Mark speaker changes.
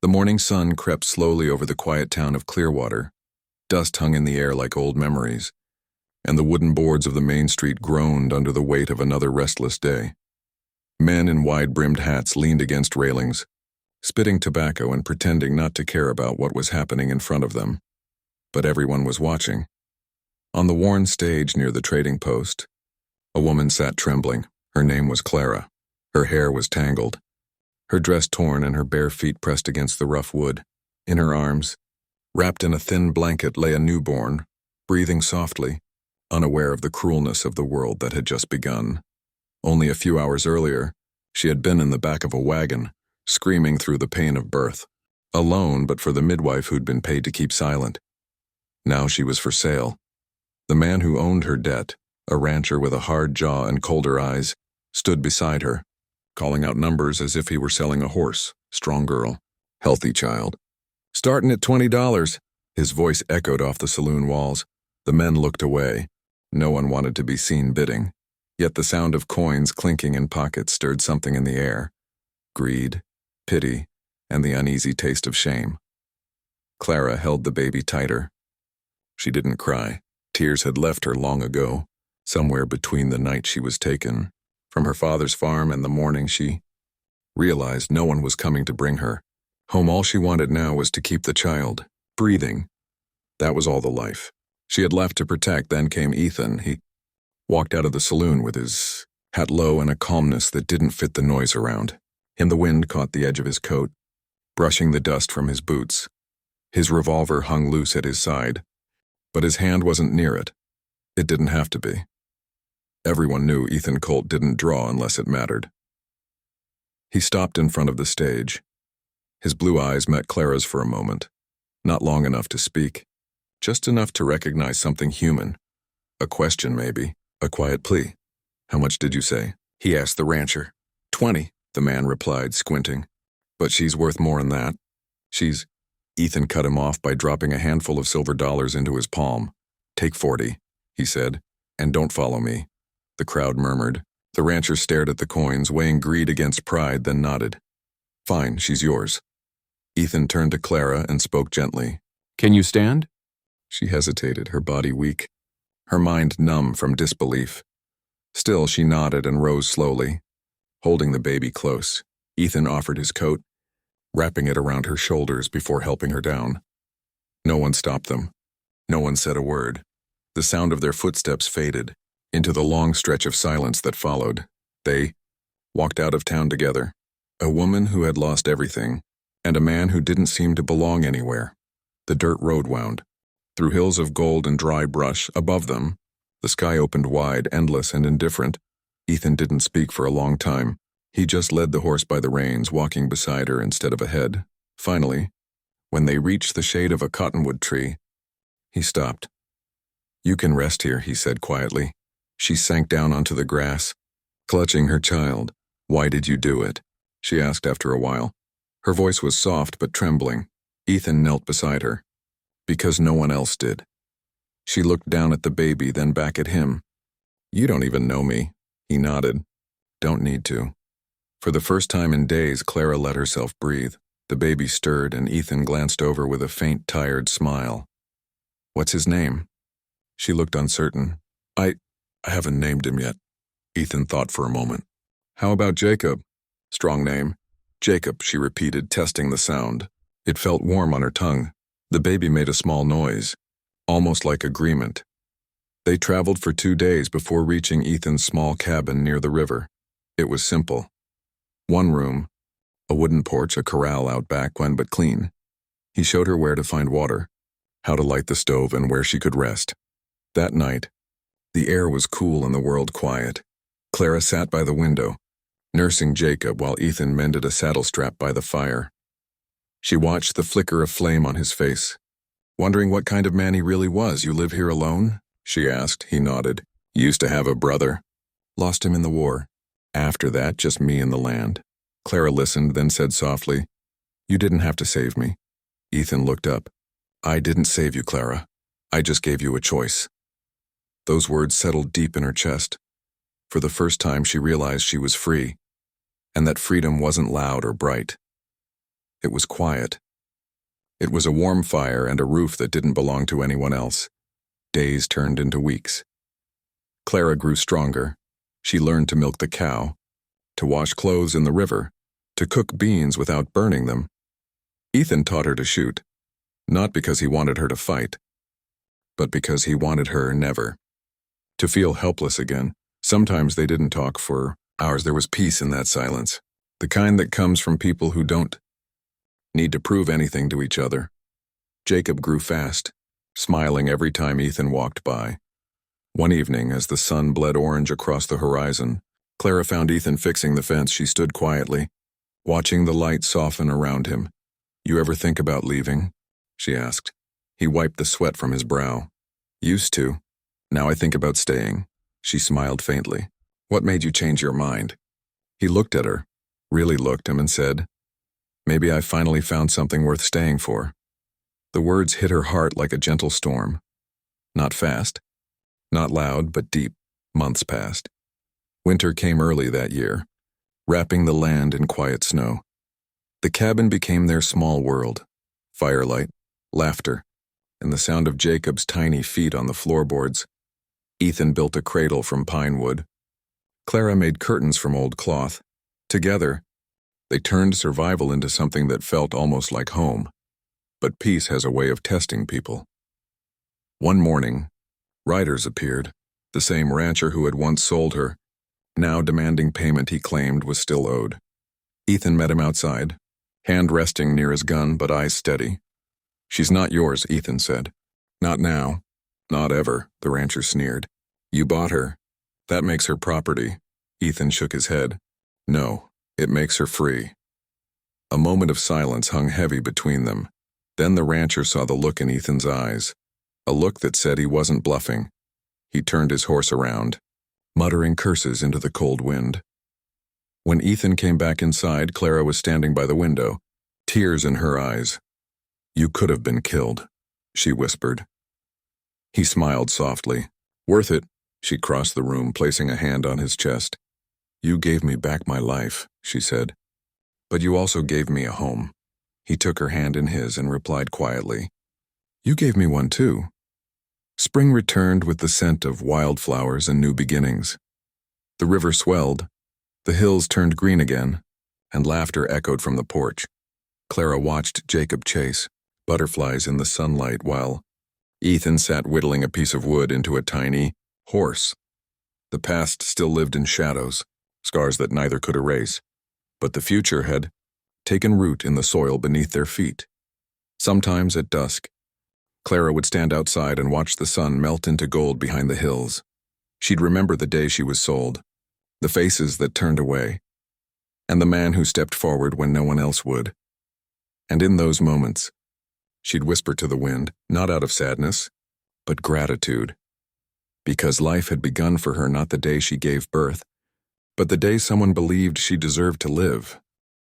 Speaker 1: The morning sun crept slowly over the quiet town of Clearwater. Dust hung in the air like old memories, and the wooden boards of the main street groaned under the weight of another restless day. Men in wide-brimmed hats leaned against railings, spitting tobacco and pretending not to care about what was happening in front of them. But everyone was watching. On the worn stage near the trading post, a woman sat trembling. Her name was Clara. Her hair was tangled, her dress torn and her bare feet pressed against the rough wood. In her arms, wrapped in a thin blanket, lay a newborn, breathing softly, unaware of the cruelness of the world that had just begun. Only a few hours earlier, she had been in the back of a wagon, screaming through the pain of birth, alone but for the midwife who'd been paid to keep silent. Now she was for sale. The man who owned her debt, a rancher with a hard jaw and colder eyes, stood beside her, calling out numbers as if he were selling a horse. Strong girl, healthy child. Starting at $20. His voice echoed off the saloon walls. The men looked away. No one wanted to be seen bidding. Yet the sound of coins clinking in pockets stirred something in the air. Greed, pity, and the uneasy taste of shame. Clara held the baby tighter. She didn't cry. Tears had left her long ago, somewhere between the night she was taken from her father's farm and the morning she realized no one was coming to bring her home. All she wanted now was to keep the child breathing. That was all the life she had left to protect. Then came Ethan. He walked out of the saloon with his hat low and a calmness that didn't fit the noise around him. The wind caught the edge of his coat, brushing the dust from his boots. His revolver hung loose at his side, but his hand wasn't near it. It didn't have to be. Everyone knew Ethan Colt didn't draw unless it mattered. He stopped in front of the stage. His blue eyes met Clara's for a moment, not long enough to speak, just enough to recognize something human. A question, maybe, a quiet plea. "How much did you say?" he asked the rancher. "20, the man replied, squinting. "But she's worth more than that. She's—" Ethan cut him off by dropping a handful of silver dollars into his palm. "Take 40, he said, "and don't follow me." The crowd murmured. The rancher stared at the coins, weighing greed against pride, then nodded. "Fine, she's yours." Ethan turned to Clara and spoke gently. "Can you stand?" She hesitated, her body weak, her mind numb from disbelief. Still, she nodded and rose slowly, holding the baby close. Ethan offered his coat, wrapping it around her shoulders before helping her down. No one stopped them. No one said a word. The sound of their footsteps faded into the long stretch of silence that followed. They walked out of town together. A woman who had lost everything, and a man who didn't seem to belong anywhere. The dirt road wound through hills of gold and dry brush. Above them, the sky opened wide, endless and indifferent. Ethan didn't speak for a long time. He just led the horse by the reins, walking beside her instead of ahead. Finally, when they reached the shade of a cottonwood tree, he stopped. "You can rest here," he said quietly. She sank down onto the grass, clutching her child. "Why did you do it?" she asked after a while. Her voice was soft but trembling. Ethan knelt beside her. "Because no one else did." She looked down at the baby, then back at him. "You don't even know me." He nodded. "Don't need to." For the first time in days, Clara let herself breathe. The baby stirred, and Ethan glanced over with a faint, tired smile. "What's his name?" She looked uncertain. I haven't named him yet." Ethan thought for a moment. "How about Jacob?" "Strong name." "Jacob," she repeated, testing the sound. It felt warm on her tongue. The baby made a small noise, almost like agreement. They traveled for 2 days before reaching Ethan's small cabin near the river. It was simple. One room, a wooden porch, a corral out back, but clean. He showed her where to find water, how to light the stove, and where she could rest. That night, the air was cool and the world quiet. Clara sat by the window, nursing Jacob while Ethan mended a saddle strap by the fire. She watched the flicker of flame on his face, wondering what kind of man he really was. "You live here alone?" she asked. He nodded. "Used to have a brother. Lost him in the war. After that, just me and the land." Clara listened, then said softly, "You didn't have to save me." Ethan looked up. "I didn't save you, Clara. I just gave you a choice." Those words settled deep in her chest. For the first time, she realized she was free, and that freedom wasn't loud or bright. It was quiet. It was a warm fire and a roof that didn't belong to anyone else. Days turned into weeks. Clara grew stronger. She learned to milk the cow, to wash clothes in the river, to cook beans without burning them. Ethan taught her to shoot, not because he wanted her to fight, but because he wanted her never to feel helpless again. Sometimes they didn't talk for hours. There was peace in that silence, the kind that comes from people who don't need to prove anything to each other. Jacob grew fast, smiling every time Ethan walked by. One evening, as the sun bled orange across the horizon, Clara found Ethan fixing the fence. She stood quietly, watching the light soften around him. "You ever think about leaving?" she asked. He wiped the sweat from his brow. "Used to. Now I think about staying." She smiled faintly. "What made you change your mind?" He looked at her, really looked him, and said, "Maybe I finally found something worth staying for." The words hit her heart like a gentle storm. Not fast, not loud, but deep. Months passed. Winter came early that year, wrapping the land in quiet snow. The cabin became their small world. Firelight, laughter, and the sound of Jacob's tiny feet on the floorboards. Ethan built a cradle from pine wood. Clara made curtains from old cloth. Together, they turned survival into something that felt almost like home. But peace has a way of testing people. One morning, riders appeared, the same rancher who had once sold her, now demanding payment he claimed was still owed. Ethan met him outside, hand resting near his gun but eyes steady. "She's not yours," Ethan said. "Not now. Not ever," the rancher sneered. "You bought her. That makes her property." Ethan shook his head. "No, it makes her free." A moment of silence hung heavy between them. Then the rancher saw the look in Ethan's eyes, a look that said he wasn't bluffing. He turned his horse around, muttering curses into the cold wind. When Ethan came back inside, Clara was standing by the window, tears in her eyes. "You could have been killed," she whispered. He smiled softly. "Worth it." She crossed the room, placing a hand on his chest. "You gave me back my life," she said. "But you also gave me a home." He took her hand in his and replied quietly, "You gave me one too." Spring returned with the scent of wildflowers and new beginnings. The river swelled, the hills turned green again, and laughter echoed from the porch. Clara watched Jacob chase butterflies in the sunlight while Ethan sat whittling a piece of wood into a tiny horse. The past still lived in shadows, scars that neither could erase, but the future had taken root in the soil beneath their feet. Sometimes at dusk, Clara would stand outside and watch the sun melt into gold behind the hills. She'd remember the day she was sold, the faces that turned away, and the man who stepped forward when no one else would. And in those moments, she'd whisper to the wind, not out of sadness, but gratitude. Because life had begun for her not the day she gave birth, but the day someone believed she deserved to live.